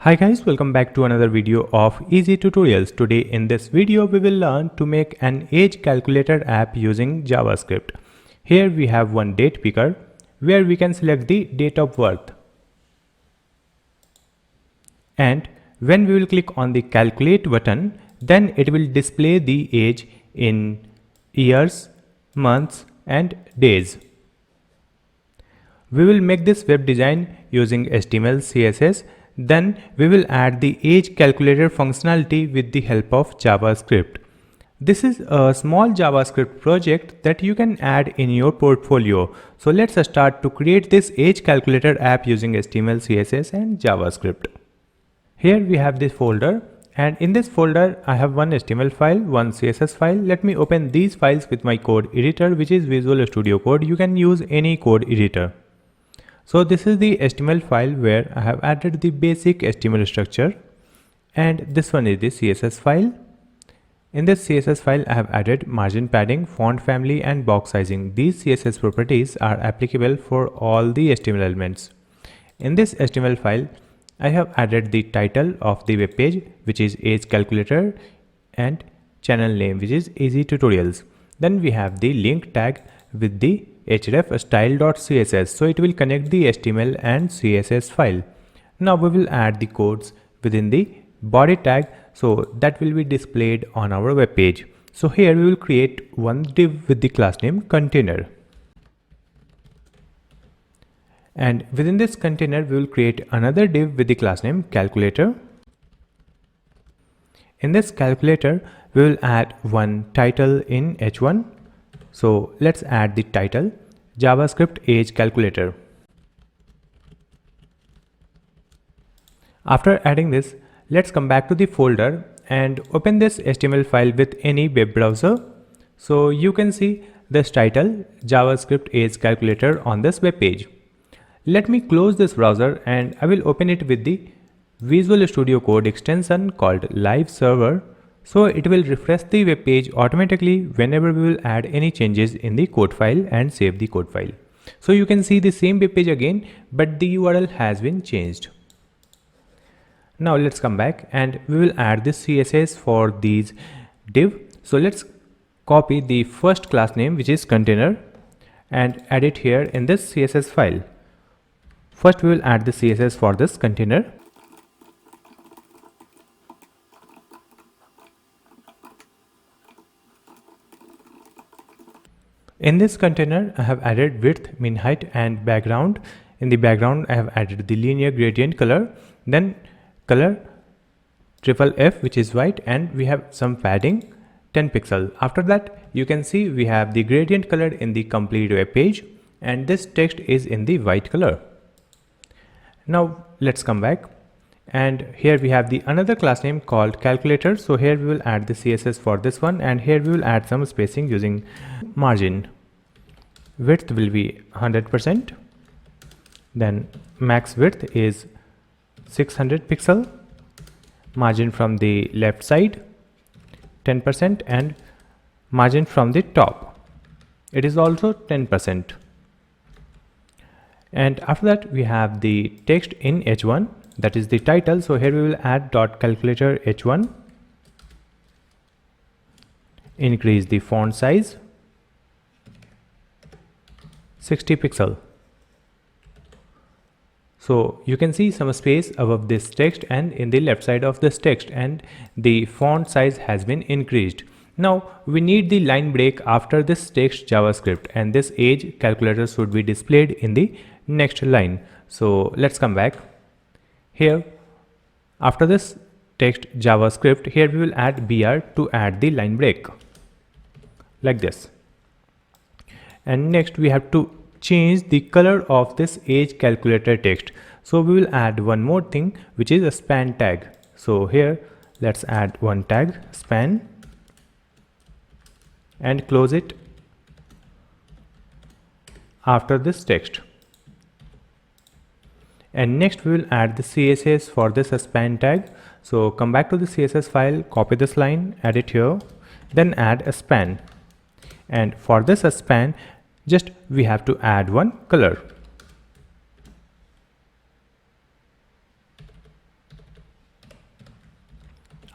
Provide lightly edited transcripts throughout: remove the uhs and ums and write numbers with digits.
Hi guys, welcome back to another video of easy tutorials. Today in this video we will learn to make an age calculator app using JavaScript. Here we have one date picker where we can select the date of birth. And when we will click on the calculate button, then it will display the age in years, months and days. We will make this web design using HTML, CSS. Then we will add the age calculator functionality with the help of JavaScript. This is a small JavaScript project that you can add in your portfolio. So let's start to create this age calculator app using HTML, CSS and JavaScript. Here we have this folder, and in this folder I have one HTML file, one CSS file. Let me open these files with my code editor, which is Visual Studio Code. You can use any code editor. So this is the HTML file where I have added the basic HTML structure, and this one is the CSS file. In this CSS file I have added margin padding, font family and box sizing. These CSS properties are applicable for all the HTML elements. In this HTML file I have added the title of the web page, which is age calculator, and channel name, which is easy tutorials. Then we have the link tag with the href style.css, so it will connect the HTML and CSS file. Now we will add the codes within the body tag, so that will be displayed on our web page. So here we will create one div with the class name container, and within this container we will create another div with the class name calculator. In this calculator we will add one title in h1. So let's add the title JavaScript age calculator. After adding this, let's come back to the folder and open this HTML file with any web browser. So you can see this title JavaScript age calculator on this web page. Let me close this browser and I will open it with the Visual Studio Code extension called Live Server. So it will refresh the web page automatically whenever we will add any changes in the code file and save the code file. So you can see the same web page again, but the URL has been changed. Now let's come back and we will add the CSS for these div. So let's copy the first class name, which is container, and add it here in this CSS file. First we will add the CSS for this container. In this container I have added width, min height and background. In the background I have added the linear gradient color, then color FFF, which is white, and we have some padding 10 pixel. After that you can see we have the gradient color in the complete web page, and this text is in the white color. Now let's come back, and here we have the another class name called calculator. So here we will add the CSS for this one, and here we will add some spacing using margin. Width will be 100%, then max width is 600 pixel, margin from the left side 10%, and margin from the top, it is also 10%. And after that we have the text in h1, that is the title. So here we will add dot calculator h1, increase the font size 60 pixel. So you can see some space above this text and in the left side of this text, and the font size has been increased. Now we need the line break after this text JavaScript, and this age calculator should be displayed in the next line. So let's come back. Here after this text JavaScript, here we will add BR to add the line break like this. And next we have to change the color of this age calculator text. So we will add one more thing, which is a span tag. So here let's add one tag span and close it after this text. And next we will add the CSS for this span tag. So come back to the CSS file, copy this line, add it here, then add a span. And for this span, just we have to add one color.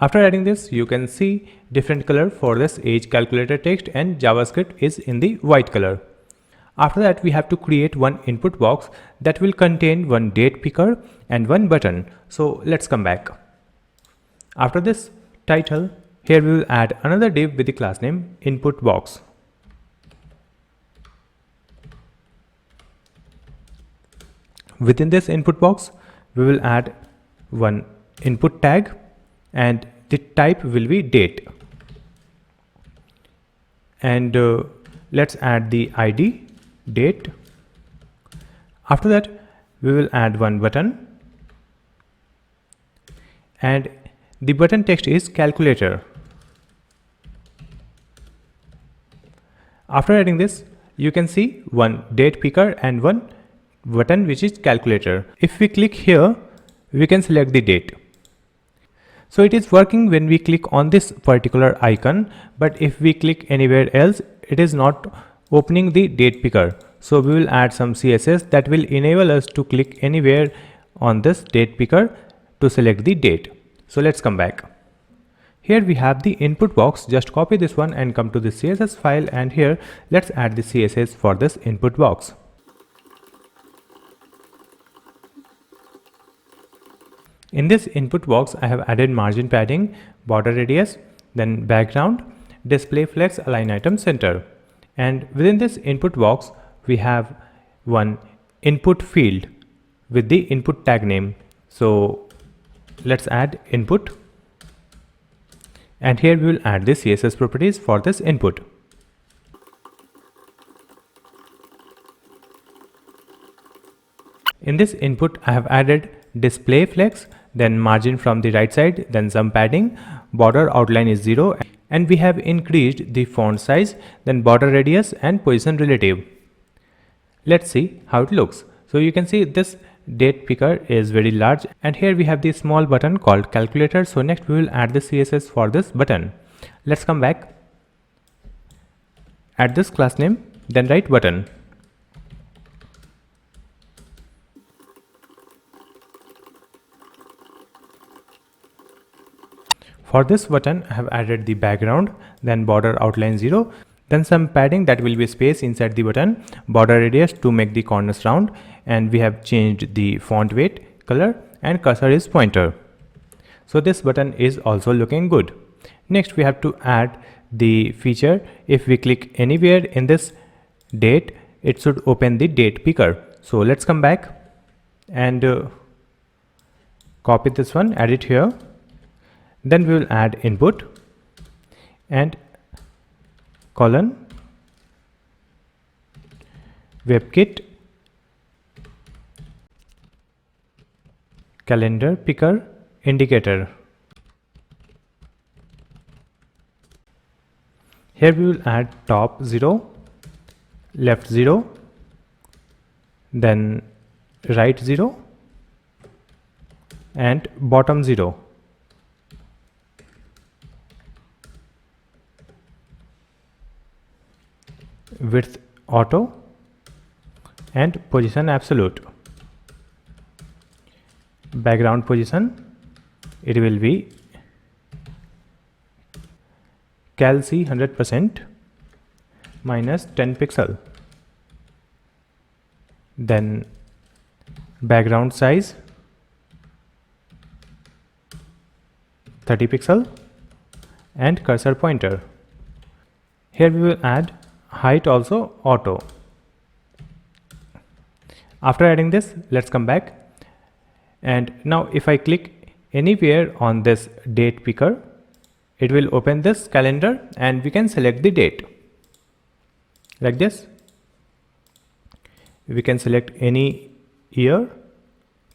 After adding this, you can see different color for this age calculator text, and JavaScript is in the white color. After that, we have to create one input box that will contain one date picker and one button. So let's come back. After this title, here we will add another div with the class name input box. Within this input box, we will add one input tag and the type will be date. And let's add the ID date. After that, we will add one button and the button text is calculator. After adding this, you can see one date picker and one button which is calculator. If we click here, we can select the date. So it is working when we click on this particular icon, but if we click anywhere else, it is not opening the date picker. So we will add some CSS that will enable us to click anywhere on this date picker to select the date. So let's come back. Here we have the input box. Just copy this one and come to the CSS file, and here let's add the CSS for this input box. In this input box, I have added margin padding, border radius, then background, display flex, align item center. And within this input box, we have one input field with the input tag name. So let's add input. And here we will add the CSS properties for this input. In this input, I have added display flex, then margin from the right side, then some padding, border outline is 0, and we have increased the font size, then border radius and position relative. Let's see how it looks. So you can see this date picker is very large, and here we have the small button called calculator. So next we will add the CSS for this button. Let's come back, add this class name, then write button. For this button, I have added the background, then border outline 0, then some padding that will be space inside the button, border radius to make the corners round, and we have changed the font weight, color, and cursor is pointer. So this button is also looking good. Next we have to add the feature. If we click anywhere in this date, it should open the date picker. So let's come back and copy this one, add it here. Then we will add input and colon WebKit calendar picker indicator. Here we will add top 0, left 0, then right 0 and bottom 0. Width auto and position absolute. Background position, it will be cal C 100% minus 10 pixel. Then background size 30 pixel and cursor pointer. Here we will add height also auto. After adding this, let's come back, and now if I click anywhere on this date picker, it will open this calendar and we can select the date like this. We can select any year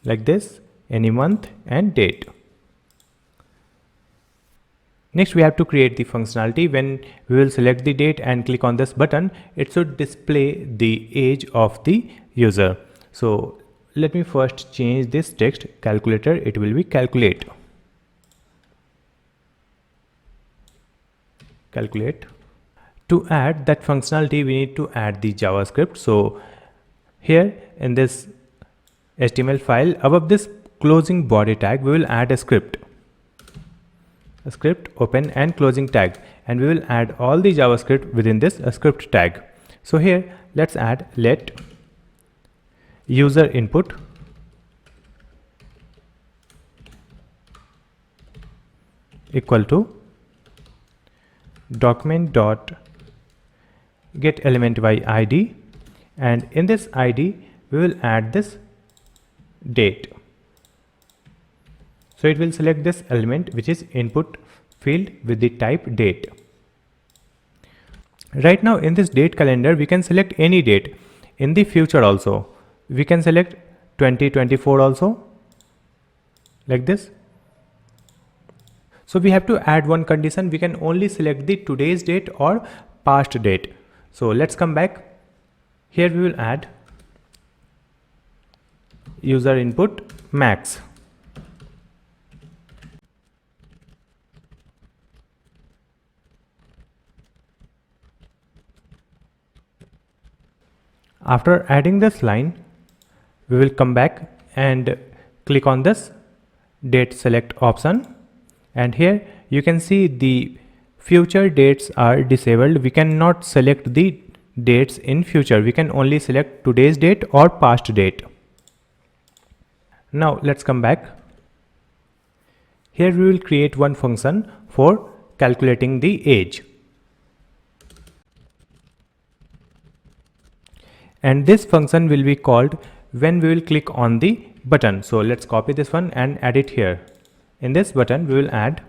like this, any month and date. Next we have to create the functionality. When we will select the date and click on this button, it should display the age of the user. So let me first change this text calculator, it will be calculate. To add that functionality, we need to add the JavaScript. So here in this HTML file, above this closing body tag, we will add a script. script open and closing tag, and we will add all the JavaScript within this script tag. So here let's add let user input equal to document dot get element by id, and in this id we will add this date. So it will select this element which is input field with the type date. Right now in this date calendar we can select any date. In the future also we can select 2024 also, like this. So we have to add one condition, we can only select the today's date or past date. So let's come back. Here we will add user input max. After adding this line, we will come back and click on this date select option, and here you can see the future dates are disabled. We cannot select the dates in future, we can only select today's date or past date. Now let's come back. Here we will create one function for calculating the age, and this function will be called when we will click on the button. So let's copy this one and add it here. In this button we will add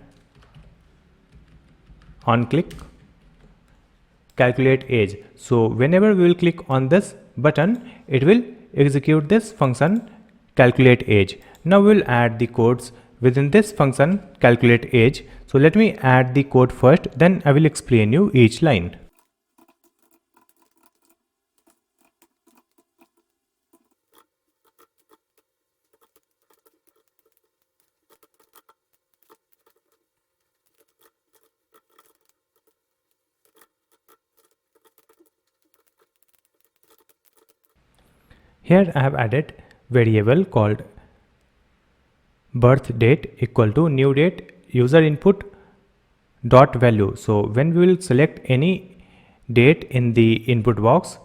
on click calculate age. So whenever we will click on this button, it will execute this function calculate age. Now we will add the codes within this function calculate age. So let me add the code first, then I will explain you each line. Here I have added variable called birth date equal to new date user input dot value. So when we will select any date in the input box,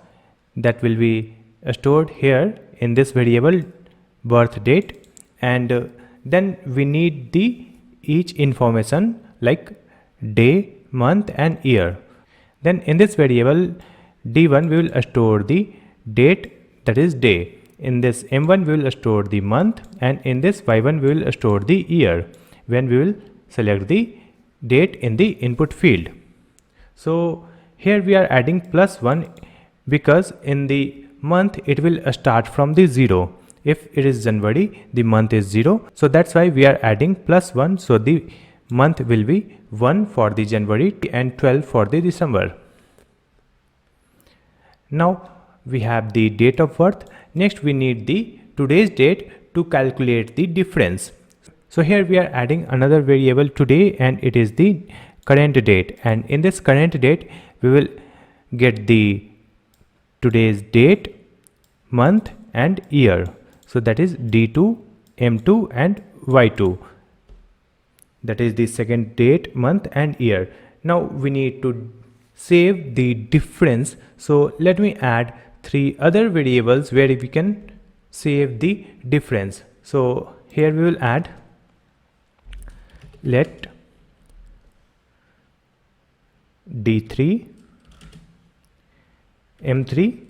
that will be stored here in this variable birth date, and then we need the each information like day, month and year. Then in this variable d1 we will store the date, that is day. In this m1 we will store the month, and in this y1 we will store the year when we will select the date in the input field. So here we are adding +1 because in the month it will start from the 0. If it is January, the month is 0, so that's why we are adding +1. So the month will be 1 for the January and 12 for the December. Now we have the date of birth. Next we need the today's date to calculate the difference. So here we are adding another variable today, and it is the current date, and in this current date we will get the today's date, month and year. So that is d2, m2 and y2, that is the second date, month and year. Now we need to save the difference, so let me add 3 other variables where we can save the difference. So here we will add let d3, m3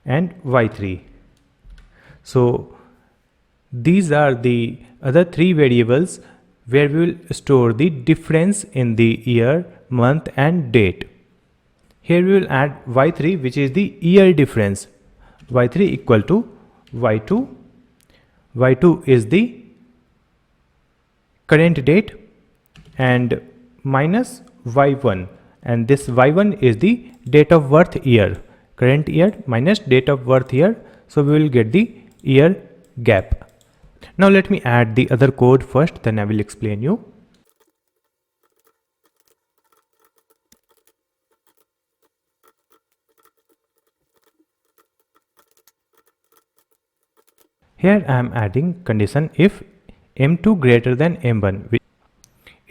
and y3. So these are the other 3 variables where we will store the difference in the year, month and date. Here we will add y3, which is the year difference. y3 equal to y2. y2 is the current date and minus y1, and this y1 is the date of birth year. Current year minus date of birth year, so we will get the year gap. Now let me add the other code first, then I will explain you. Here I am adding condition if m2 greater than m1.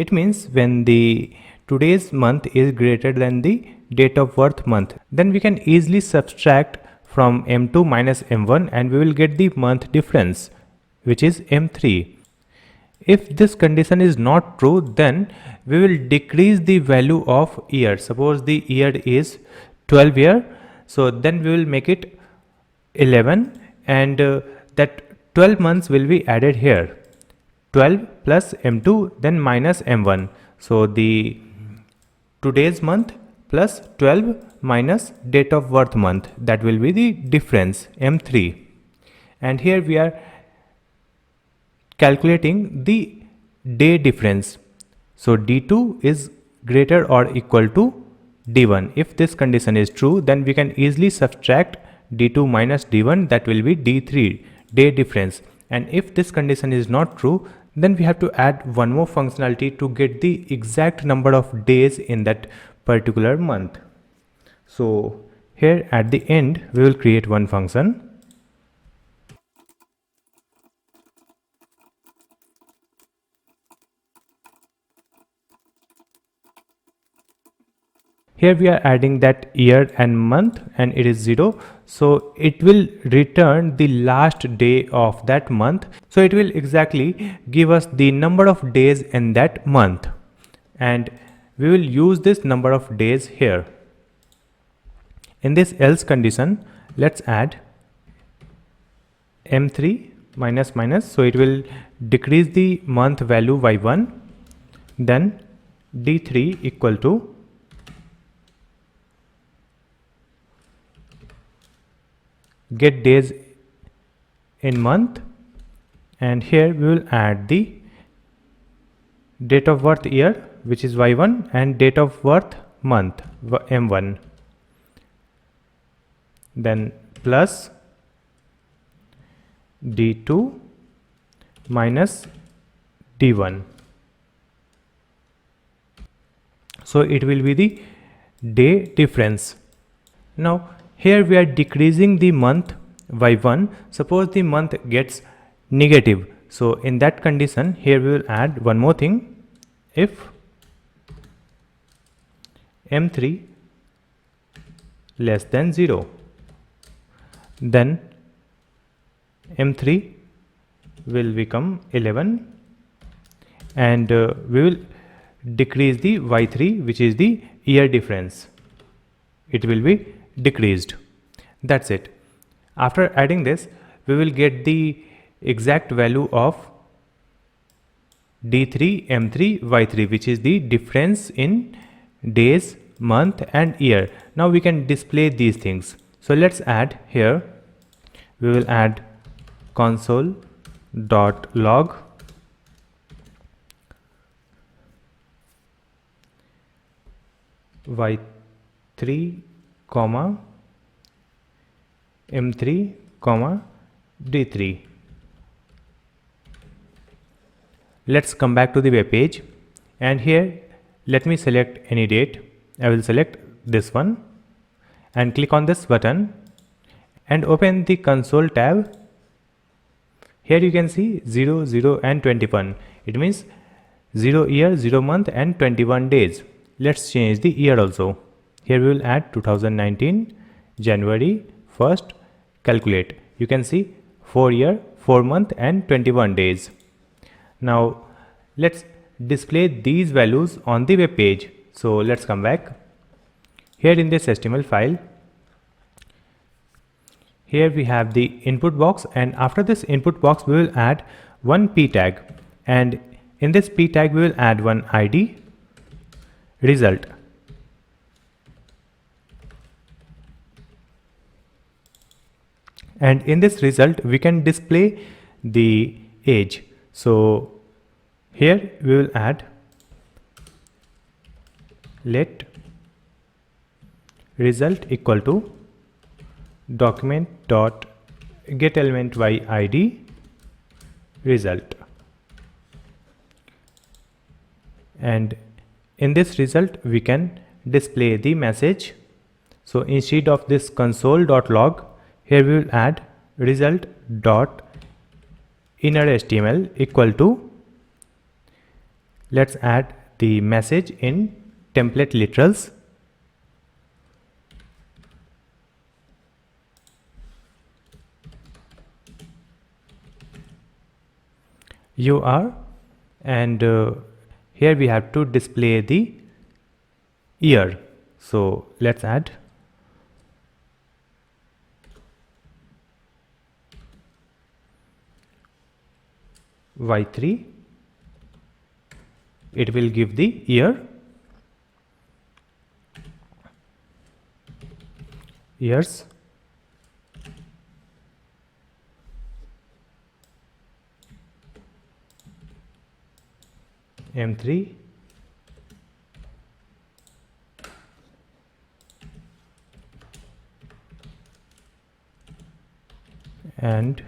It means when the today's month is greater than the date of birth month, then we can easily subtract from M2 minus M1 and we will get the month difference, which is M3. If this condition is not true, then we will decrease the value of year. Suppose the year is 12 year, so then we will make it 11 and that 12 months will be added here. 12 plus M2 then minus M1. So the today's month plus 12 minus date of birth month, that will be the difference, M3. And here we are calculating the day difference. So D2 is greater or equal to D1. If this condition is true, then we can easily subtract D2 minus D1, that will be D3, day difference. And if this condition is not true, then we have to add one more functionality to get the exact number of days in that particular month. So here at the end we will create one function. Here we are adding that year and month and it is 0. So it will return the last day of that month. So it will exactly give us the number of days in that month. And we will use this number of days here. In this else condition, let's add M3 minus minus. So it will decrease the month value by 1. Then D3 equal to get days in month, and here we will add the date of birth year, which is Y1, and date of birth month, M1. Then plus D2 minus D1. So it will be the day difference. Now here we are decreasing the month by 1. Suppose the month gets negative. So in that condition, here we will add one more thing. If M3 less than 0, then M3 will become 11 and we will decrease the Y3, which is the year difference. It will be decreased. That's it. After adding this, we will get the exact value of D3, M3, Y3, which is the difference in days, month and year. Now we can display these things. So let's add here, we will add console.log Y3 comma M3 comma D3. Let's come back to the web page, and here let me select any date. I will select this one and click on this button and open the console tab. Here you can see 0, 0 and 21. It means 0 year, 0 month and 21 days. Let's change the year also. Here we will add 2019 January 1st, calculate. You can see 4 year, 4 month and 21 days. Now let's display these values on the web page. So let's come back. Here in this HTML file, here we have the input box, and after this input box we will add one p tag, and in this p tag we will add one ID, result. And in this result we can display the age. So here we will add let result equal to document dot get element by ID result, and in this result we can display the message. So instead of this console.log, here we will add result dot inner HTML equal to, let's add the message in template literals. You are, and here we have to display the year. So let's add Y3. It will give the year, years, M3, and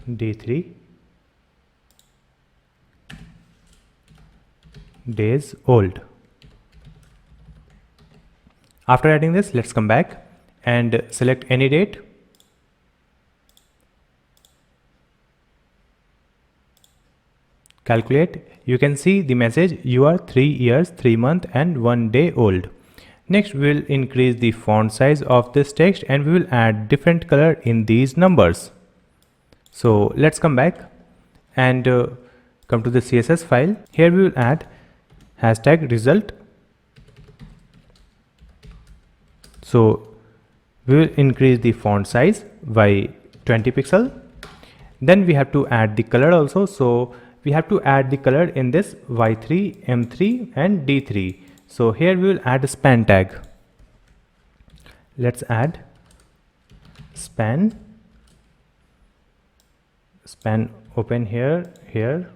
D3, days old. After adding this, let's come back and select any date. Calculate. You can see the message, you are 3 years, 3 months and 1 day old. Next, we will increase the font size of this text and we will add different color in these numbers. So let's come back and come to the CSS file. Here we will add hashtag result. So we will increase the font size by 20 pixel. Then we have to add the color also. So we have to add the color in this Y3, M3 and D3. So here we will add a span tag. Let's add span. Span open here, here.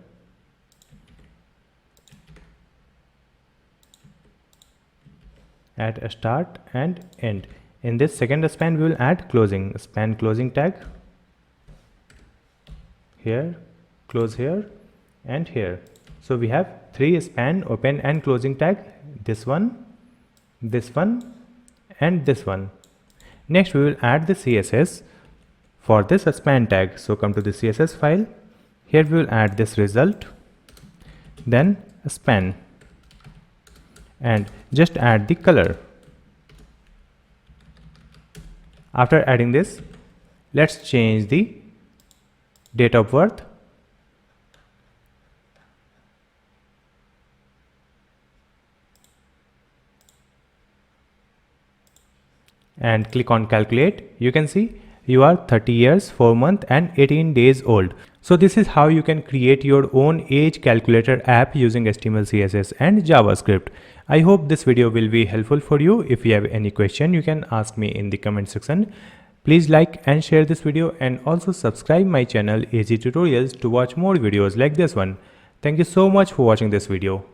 Add a start and end. In this second span we will add closing. Span closing tag. Here, close here and here. So we have 3 span open and closing tag. This one and this one. Next we will add the CSS for this span tag. So come to the CSS file. Here we will add this result, then a span, and just add the color. After adding this, let's change the date of birth. And click on calculate. You can see you are 30 years, 4 months and 18 days old. So this is how you can create your own age calculator app using HTML, CSS and JavaScript. I hope this video will be helpful for you. If you have any question, you can ask me in the comment section. Please like and share this video and also subscribe my channel Easy Tutorials to watch more videos like this one. Thank you so much for watching this video.